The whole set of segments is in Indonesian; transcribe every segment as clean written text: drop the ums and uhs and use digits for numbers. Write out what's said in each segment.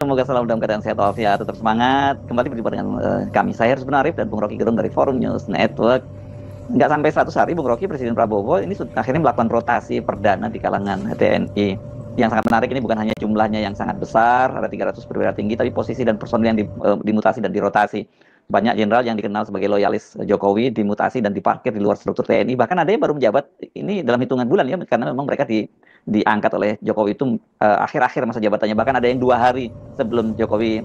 Semoga selalu dalam keadaan sehat walafiat, tetap semangat. Kembali berjumpa dengan kami, saya Hersben Arif dan Bung Rocky Gerung dari Forum News Network. Nggak sampai 100 hari, Bung Rocky, Presiden Prabowo ini akhirnya melakukan rotasi perdana di kalangan TNI. Yang sangat menarik ini bukan hanya jumlahnya yang sangat besar, ada 300 perwira tinggi, tapi posisi dan personil yang dimutasi dan dirotasi. Banyak jenderal yang dikenal sebagai loyalis Jokowi dimutasi dan diparkir di luar struktur TNI. Bahkan ada yang baru menjabat ini dalam hitungan bulan ya, karena memang mereka diangkat oleh Jokowi itu akhir-akhir masa jabatannya. Bahkan ada yang 2 hari sebelum Jokowi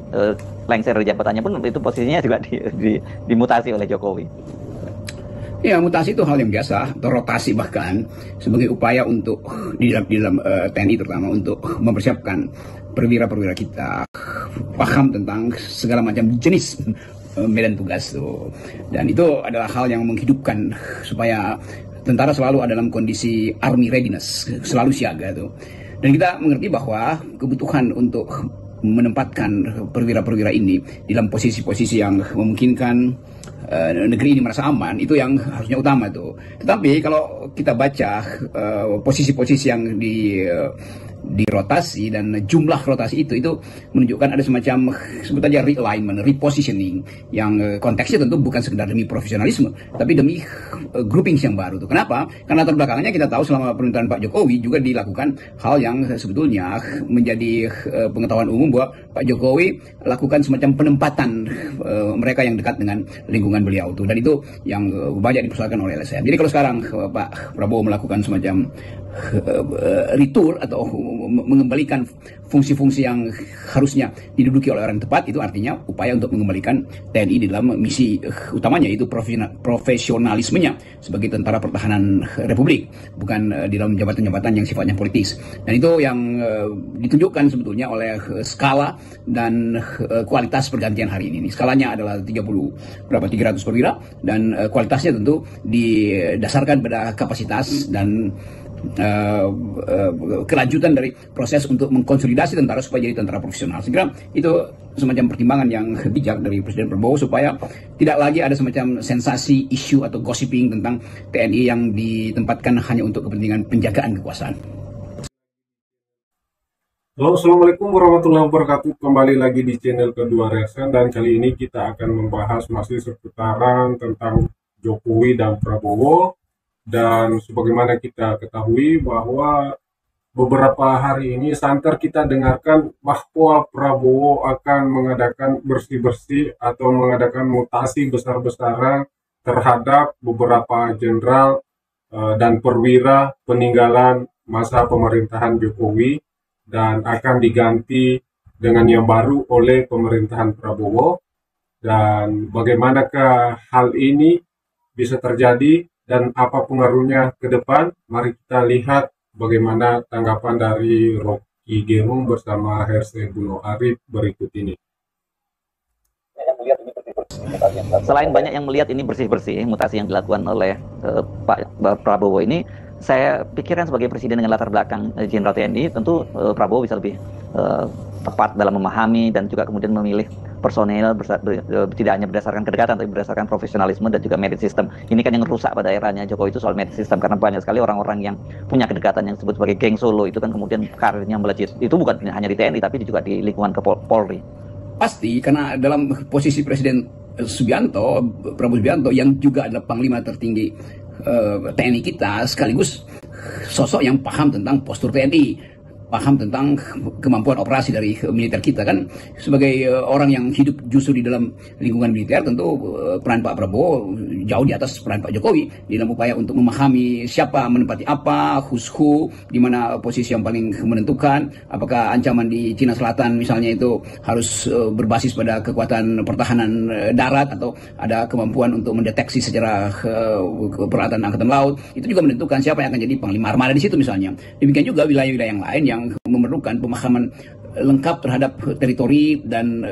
lengser dari jabatannya pun itu posisinya juga dimutasi oleh Jokowi. Ya, mutasi itu hal yang biasa, atau rotasi bahkan sebagai upaya untuk di dalam TNI terutama untuk mempersiapkan perwira-perwira kita paham tentang segala macam jenis medan tugas tuh. Dan itu adalah hal yang menghidupkan supaya tentara selalu ada dalam kondisi army readiness, selalu siaga tuh. Dan kita mengerti bahwa kebutuhan untuk menempatkan perwira-perwira ini dalam posisi-posisi yang memungkinkan negeri ini merasa aman, itu yang harusnya utama tuh. Tetapi kalau kita baca posisi-posisi yang dirotasi dan jumlah rotasi itu menunjukkan ada semacam sebut aja realignment, repositioning yang konteksnya tentu bukan sekedar demi profesionalisme tapi demi groupings yang baru tuh. Kenapa? Karena terbelakangnya kita tahu selama pemerintahan Pak Jokowi juga dilakukan hal yang sebetulnya menjadi pengetahuan umum bahwa Pak Jokowi lakukan semacam penempatan mereka yang dekat dengan lingkungan beliau tuh, dan itu yang banyak dipersoalkan oleh LSM. Jadi kalau sekarang Pak Prabowo melakukan semacam retur atau mengembalikan fungsi-fungsi yang harusnya diduduki oleh orang yang tepat, itu artinya upaya untuk mengembalikan TNI di dalam misi utamanya, yaitu profesionalismenya sebagai tentara pertahanan Republik, bukan di dalam jabatan-jabatan yang sifatnya politis. Dan itu yang ditunjukkan sebetulnya oleh skala dan kualitas pergantian hari ini. Skalanya adalah 300 perwira, dan kualitasnya tentu didasarkan pada kapasitas dan kelanjutan dari proses untuk mengkonsolidasi tentara supaya jadi tentara profesional. Saya kira itu semacam pertimbangan yang bijak dari Presiden Prabowo supaya tidak lagi ada semacam sensasi, isu atau gossiping tentang TNI yang ditempatkan hanya untuk kepentingan penjagaan kekuasaan. Halo, assalamualaikum warahmatullahi wabarakatuh. Kembali lagi di channel kedua Reaction, dan kali ini kita akan membahas masih seputaran tentang Jokowi dan Prabowo. Dan sebagaimana kita ketahui bahwa beberapa hari ini santer kita dengarkan bahwa Prabowo akan mengadakan bersih-bersih atau mengadakan mutasi besar-besaran terhadap beberapa jenderal dan perwira peninggalan masa pemerintahan Jokowi, dan akan diganti dengan yang baru oleh pemerintahan Prabowo. Dan bagaimanakah hal ini bisa terjadi dan apa pengaruhnya ke depan? Mari kita lihat bagaimana tanggapan dari Rocky Gerung bersama Hersben Arif berikut ini. Selain banyak yang melihat ini bersih-bersih, mutasi yang dilakukan oleh Pak Prabowo ini, saya pikirkan sebagai presiden dengan latar belakang Jenderal TNI, tentu Prabowo bisa lebih tepat dalam memahami dan juga kemudian memilih personel tidak hanya berdasarkan kedekatan tapi berdasarkan profesionalisme dan juga merit system. Ini kan yang rusak pada eranya Jokowi itu soal merit system, karena banyak sekali orang-orang yang punya kedekatan yang disebut sebagai geng Solo itu kan kemudian karirnya melejit. Itu bukan hanya di TNI tapi juga di lingkungan Polri. Pasti, karena dalam posisi Presiden Subianto, Prabowo Subianto yang juga adalah panglima tertinggi TNI kita, sekaligus sosok yang paham tentang postur TNI, paham tentang kemampuan operasi dari militer kita. Kan sebagai orang yang hidup justru di dalam lingkungan militer, tentu peran Pak Prabowo jauh di atas peran Pak Jokowi di dalam upaya untuk memahami siapa menempati apa, who, di mana posisi yang paling menentukan, apakah ancaman di Cina Selatan misalnya itu harus berbasis pada kekuatan pertahanan darat atau ada kemampuan untuk mendeteksi secara peralatan angkatan laut. Itu juga menentukan siapa yang akan jadi panglima armada di situ misalnya. Demikian juga wilayah-wilayah yang lain yang memerlukan pemahaman lengkap terhadap teritori dan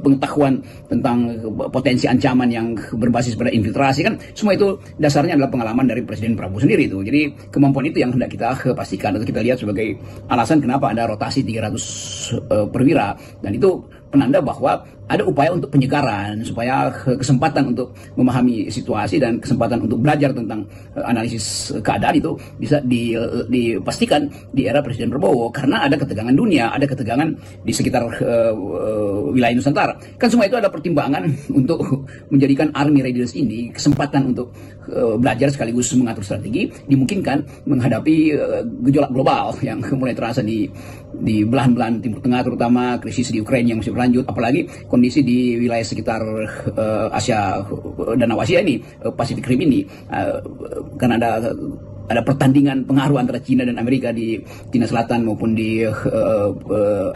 pengetahuan tentang potensi ancaman yang berbasis pada infiltrasi. Kan semua itu dasarnya adalah pengalaman dari Presiden Prabowo sendiri itu. Jadi kemampuan itu yang hendak kita pastikan atau kita lihat sebagai alasan kenapa ada rotasi 300 perwira, dan itu penanda bahwa ada upaya untuk penyegaran supaya kesempatan untuk memahami situasi dan kesempatan untuk belajar tentang analisis keadaan itu bisa dipastikan di era Presiden Prabowo, karena ada ketegangan dunia, ada ketegangan di sekitar wilayah Nusantara. Kan semua itu ada pertimbangan untuk menjadikan Army Readiness ini kesempatan untuk belajar sekaligus mengatur strategi, dimungkinkan menghadapi gejolak global yang mulai terasa di belahan-belahan Timur Tengah, terutama krisis di Ukraina yang masih berlanjut, apalagi kondisi di wilayah sekitar Asia, Danau Asia ini, Pasifik Rim ini, karena ada pertandingan pengaruh antara Cina dan Amerika di Cina Selatan maupun di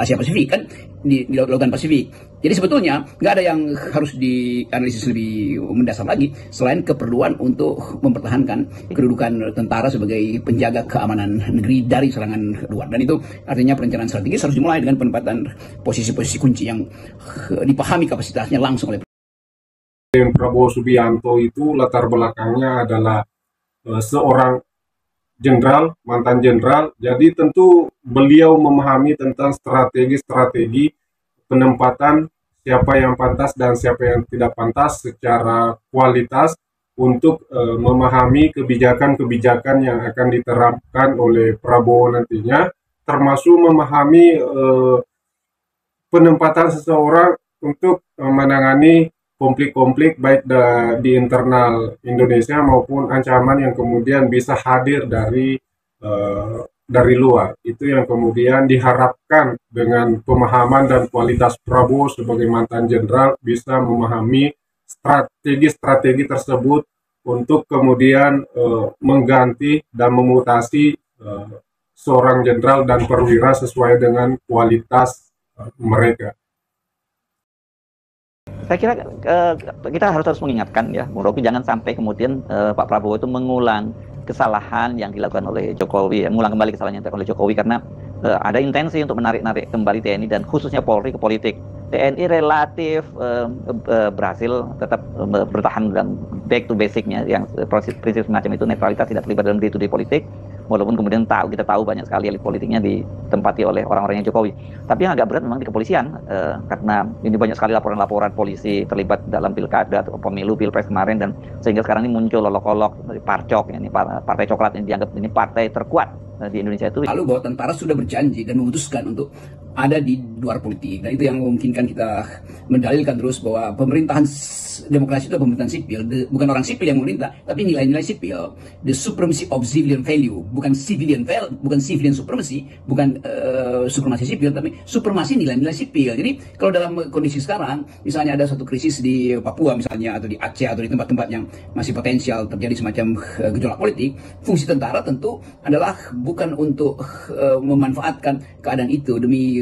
Asia Pasifik, kan di Lautan Pasifik. Jadi sebetulnya nggak ada yang harus dianalisis lebih mendasar lagi selain keperluan untuk mempertahankan kedudukan tentara sebagai penjaga keamanan negeri dari serangan luar. Dan itu artinya perencanaan strategis harus dimulai dengan penempatan posisi-posisi kunci yang dipahami kapasitasnya langsung oleh Prabowo Subianto. Itu latar belakangnya adalah seorang jenderal, mantan jenderal. Jadi tentu beliau memahami tentang strategi-strategi penempatan siapa yang pantas dan siapa yang tidak pantas secara kualitas untuk memahami kebijakan-kebijakan yang akan diterapkan oleh Prabowo nantinya, termasuk memahami penempatan seseorang untuk menangani konflik-konflik baik di internal Indonesia maupun ancaman yang kemudian bisa hadir dari luar. Itu yang kemudian diharapkan dengan pemahaman dan kualitas Prabowo sebagai mantan jenderal bisa memahami strategi-strategi tersebut untuk kemudian mengganti dan memutasi seorang jenderal dan perwira sesuai dengan kualitas mereka. Saya kira kita harus mengingatkan ya, Bung Rocky, jangan sampai kemudian Pak Prabowo itu mengulang kesalahan yang dilakukan oleh Jokowi, mengulang kembali kesalahan yang dilakukan oleh Jokowi, karena ada intensi untuk menarik kembali TNI dan khususnya Polri ke politik. TNI relatif berhasil tetap bertahan dan back to basicnya, yang prinsip semacam itu, netralitas, tidak terlibat dalam day-to-day politik, walaupun kemudian kita tahu banyak sekali elit politiknya ditempati oleh orang-orangnya Jokowi. Tapi yang agak berat memang di kepolisian, karena ini banyak sekali laporan-laporan polisi terlibat dalam pilkada atau pemilu pilpres kemarin, dan sehingga sekarang ini muncul olok-olok dari Parcok, ini partai coklat yang dianggap ini partai terkuat di Indonesia itu. Lalu bahwa tentara sudah berjanji dan memutuskan untuk ada di luar politik, dan itu yang memungkinkan kita mendalilkan terus bahwa pemerintahan demokrasi itu pemerintahan sipil, bukan orang sipil yang memerintah, tapi nilai-nilai sipil, the supremacy of civilian value, bukan civilian value, bukan civilian supremacy, bukan supremasi sipil, tapi supremasi nilai-nilai sipil. Jadi kalau dalam kondisi sekarang, misalnya ada satu krisis di Papua misalnya, atau di Aceh, atau di tempat-tempat yang masih potensial terjadi semacam gejolak politik, fungsi tentara tentu adalah bukan untuk memanfaatkan keadaan itu demi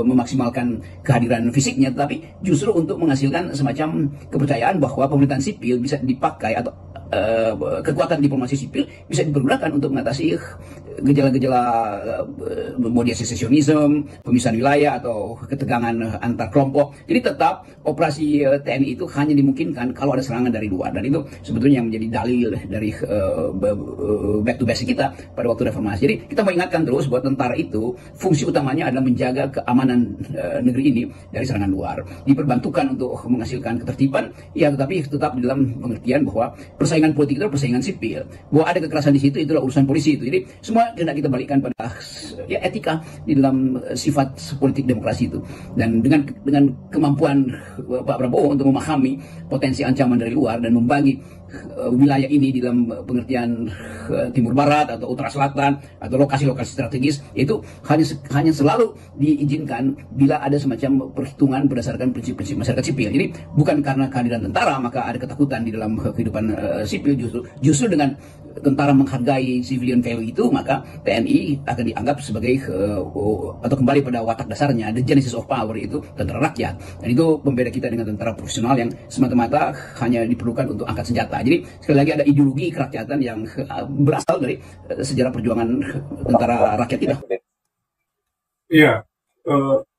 memaksimalkan kehadiran fisiknya, tapi justru untuk menghasilkan semacam kepercayaan bahwa pemerintahan sipil bisa dipakai, atau kekuatan diplomasi sipil bisa dipergunakan untuk mengatasi gejala-gejala model secesionisme, pemisahan wilayah, atau ketegangan antar kelompok. Jadi tetap operasi TNI itu hanya dimungkinkan kalau ada serangan dari luar, dan itu sebetulnya yang menjadi dalil dari back to basic kita pada waktu reformasi. Jadi kita mau ingatkan terus bahwa tentara itu fungsi utamanya adalah menjaga keamanan negeri ini dari serangan luar. Diperbantukan untuk menghasilkan ketertiban, ya, tetapi tetap di dalam pengertian bahwa persaingan politik itu adalah persaingan sipil. Bahwa ada kekerasan di situ, itulah urusan polisi itu. Jadi semua tidak kita balikkan pada ya etika di dalam sifat politik demokrasi itu. Dan dengan kemampuan Pak Prabowo untuk memahami potensi ancaman dari luar dan membagi wilayah ini di dalam pengertian timur barat atau utara selatan atau lokasi-lokasi strategis, itu hanya selalu diizinkan bila ada semacam perhitungan berdasarkan prinsip-prinsip masyarakat sipil. Jadi bukan karena kehadiran tentara maka ada ketakutan di dalam kehidupan sipil. Justru dengan tentara menghargai civilian value itu, maka TNI akan dianggap sebagai atau kembali pada watak dasarnya, the genesis of power, itu tentara rakyat. Dan itu pembeda kita dengan tentara profesional yang semata-mata hanya diperlukan untuk angkat senjata. Jadi sekali lagi ada ideologi kerakyatan yang berasal dari sejarah perjuangan tentara rakyat kita. Iya,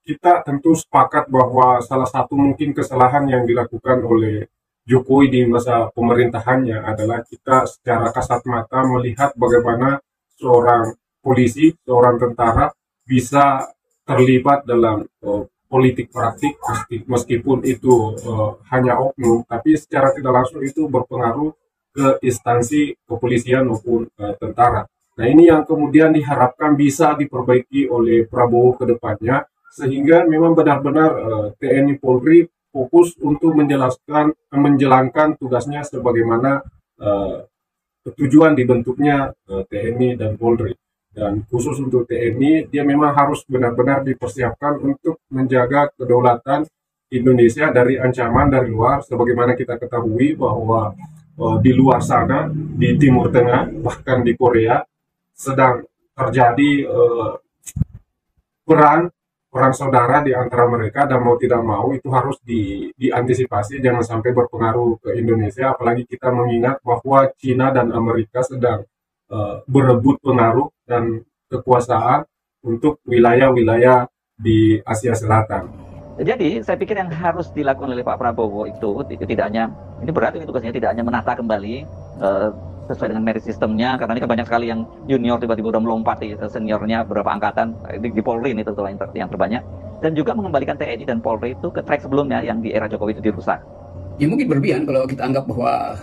kita tentu sepakat bahwa salah satu mungkin kesalahan yang dilakukan oleh Jokowi di masa pemerintahannya adalah kita secara kasat mata melihat bagaimana seorang polisi, seorang tentara bisa terlibat dalam politik praktik, meskipun itu hanya oknum, tapi secara tidak langsung itu berpengaruh ke instansi kepolisian maupun tentara. Nah, ini yang kemudian diharapkan bisa diperbaiki oleh Prabowo ke depannya, sehingga memang benar-benar TNI Polri fokus untuk menjalankan tugasnya sebagaimana tujuan dibentuknya TNI dan Polri. Dan khusus untuk TNI, dia memang harus benar-benar dipersiapkan untuk menjaga kedaulatan Indonesia dari ancaman dari luar, sebagaimana kita ketahui bahwa di luar sana, di Timur Tengah, bahkan di Korea, sedang terjadi perang saudara di antara mereka, dan mau tidak mau itu harus diantisipasi jangan sampai berpengaruh ke Indonesia, apalagi kita mengingat bahwa Cina dan Amerika sedang berebut pengaruh dan kekuasaan untuk wilayah-wilayah di Asia Selatan. Jadi saya pikir yang harus dilakukan oleh Pak Prabowo itu tidak hanya, ini berarti tugasnya tidak hanya menata kembali sesuai dengan merit sistemnya, karena ini kan banyak sekali yang junior tiba-tiba udah melompati seniornya beberapa angkatan di Polri, ini tentu yang terbanyak, dan juga mengembalikan TNI dan Polri itu ke track sebelumnya yang di era Jokowi itu dirusak. Ya mungkin berlebihan kalau kita anggap bahwa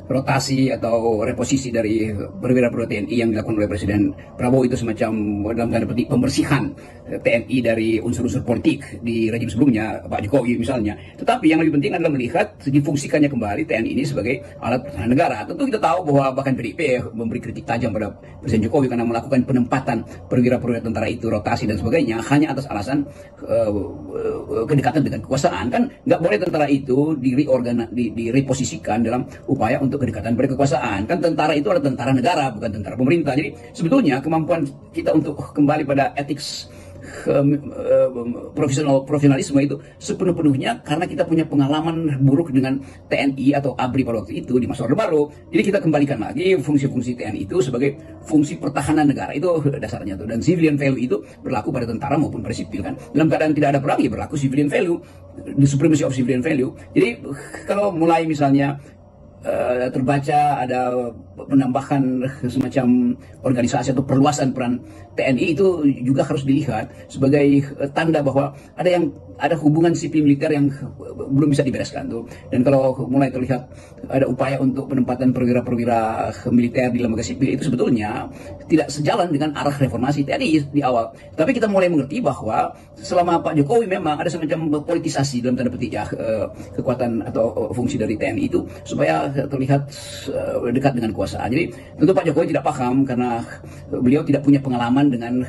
rotasi atau reposisi dari perwira-perwira TNI yang dilakukan oleh Presiden Prabowo itu semacam dalam tanda petik pembersihan TNI dari unsur-unsur politik di rejim sebelumnya, Pak Jokowi misalnya. Tetapi yang lebih penting adalah melihat difungsikannya kembali TNI ini sebagai alat pertahanan negara. Tentu kita tahu bahwa bahkan PDIP memberi kritik tajam pada Presiden Jokowi karena melakukan penempatan perwira-perwira tentara itu, rotasi dan sebagainya, hanya atas alasan kedekatan dengan kekuasaan. Kan nggak boleh tentara itu direposisikan dalam upaya untuk kedekatan pada kekuasaan. Kan tentara itu adalah tentara negara, bukan tentara pemerintah. Jadi sebetulnya kemampuan kita untuk kembali pada etik profesionalisme itu sepenuh-penuhnya karena kita punya pengalaman buruk dengan TNI atau ABRI pada waktu itu di masa Orde Baru. Jadi kita kembalikan lagi fungsi-fungsi TNI itu sebagai fungsi pertahanan negara, itu dasarnya tuh. Dan civilian value itu berlaku pada tentara maupun pada sipil kan. Dalam keadaan tidak ada perang ya berlaku civilian value, the supremacy of civilian value. Jadi kalau mulai misalnya terbaca ada penambahan semacam organisasi atau perluasan peran TNI, itu juga harus dilihat sebagai tanda bahwa ada hubungan sipil militer yang belum bisa dibereskan tuh. Dan kalau mulai terlihat ada upaya untuk penempatan perwira-perwira militer di lembaga sipil, itu sebetulnya tidak sejalan dengan arah reformasi TNI di awal. Tapi kita mulai mengerti bahwa selama Pak Jokowi memang ada semacam politisasi dalam tanda petik ya kekuatan atau fungsi dari TNI itu supaya terlihat dekat dengan kekuasaan. Jadi tentu Pak Jokowi tidak paham karena beliau tidak punya pengalaman dengan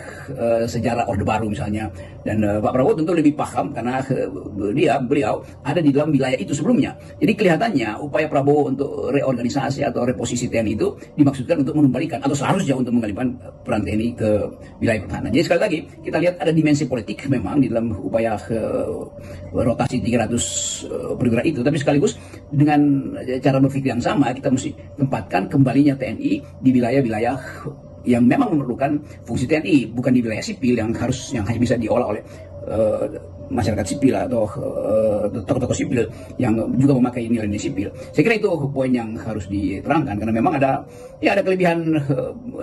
sejarah Orde Baru misalnya, dan Pak Prabowo tentu lebih paham karena beliau ada di dalam wilayah itu sebelumnya. Jadi kelihatannya upaya Prabowo untuk reorganisasi atau reposisi TNI itu dimaksudkan untuk mengembalikan atau seharusnya untuk mengembalikan peran TNI ke wilayah pertahanan. Jadi sekali lagi kita lihat ada dimensi politik memang di dalam upaya rotasi 300 perwira itu, tapi sekaligus dengan cara berpikir yang sama kita mesti tempatkan kembalinya TNI di wilayah-wilayah yang memang memerlukan fungsi TNI, bukan di wilayah sipil yang hanya bisa diolah oleh masyarakat sipil atau tokoh-tokoh sipil yang juga memakai nilai-nilai sipil. Saya kira itu poin yang harus diterangkan karena memang ada kelebihan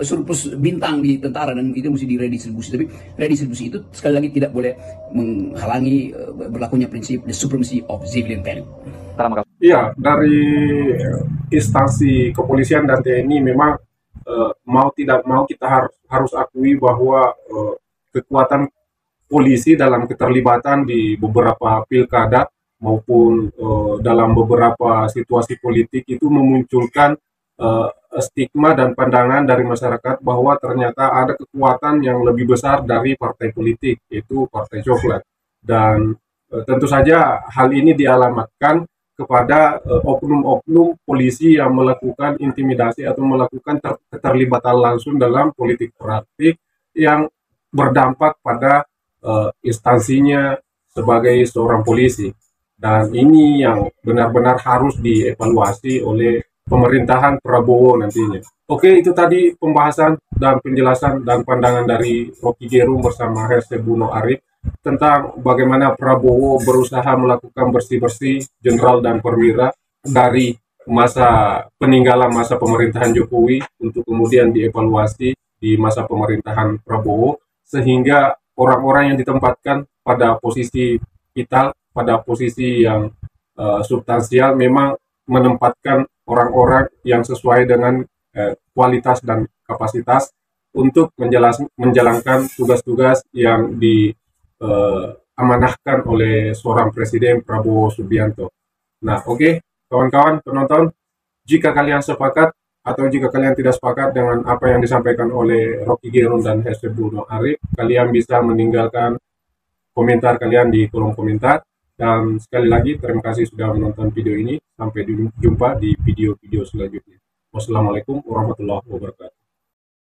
surplus bintang di tentara dan itu mesti diredistribusi. Tapi redistribusi itu sekali lagi tidak boleh menghalangi berlakunya prinsip the supremacy of civilian value. Iya, dari instansi kepolisian dan TNI memang mau tidak mau kita harus akui bahwa kekuatan polisi dalam keterlibatan di beberapa pilkada maupun dalam beberapa situasi politik itu memunculkan stigma dan pandangan dari masyarakat bahwa ternyata ada kekuatan yang lebih besar dari partai politik, yaitu Partai Coklat. Dan tentu saja hal ini dialamatkan kepada oknum-oknum polisi yang melakukan intimidasi atau melakukan keterlibatan langsung dalam politik praktik yang berdampak pada instansinya sebagai seorang polisi. Dan ini yang benar-benar harus dievaluasi oleh pemerintahan Prabowo nantinya. Oke, itu tadi pembahasan dan penjelasan dan pandangan dari Rocky Gerung bersama Hersebuno Arif tentang bagaimana Prabowo berusaha melakukan bersih-bersih jenderal dan perwira dari peninggalan masa pemerintahan Jokowi untuk kemudian dievaluasi di masa pemerintahan Prabowo, sehingga orang-orang yang ditempatkan pada posisi vital, pada posisi yang substansial, memang menempatkan orang-orang yang sesuai dengan kualitas dan kapasitas untuk menjalankan tugas-tugas yang diamanahkan oleh seorang Presiden Prabowo Subianto. Nah, oke, kawan-kawan penonton, jika kalian sepakat atau jika kalian tidak sepakat dengan apa yang disampaikan oleh Rocky Gerung dan Hesebul Arif, kalian bisa meninggalkan komentar kalian di kolom komentar. Dan sekali lagi, terima kasih sudah menonton video ini. Sampai jumpa di video-video selanjutnya. Wassalamualaikum warahmatullahi wabarakatuh.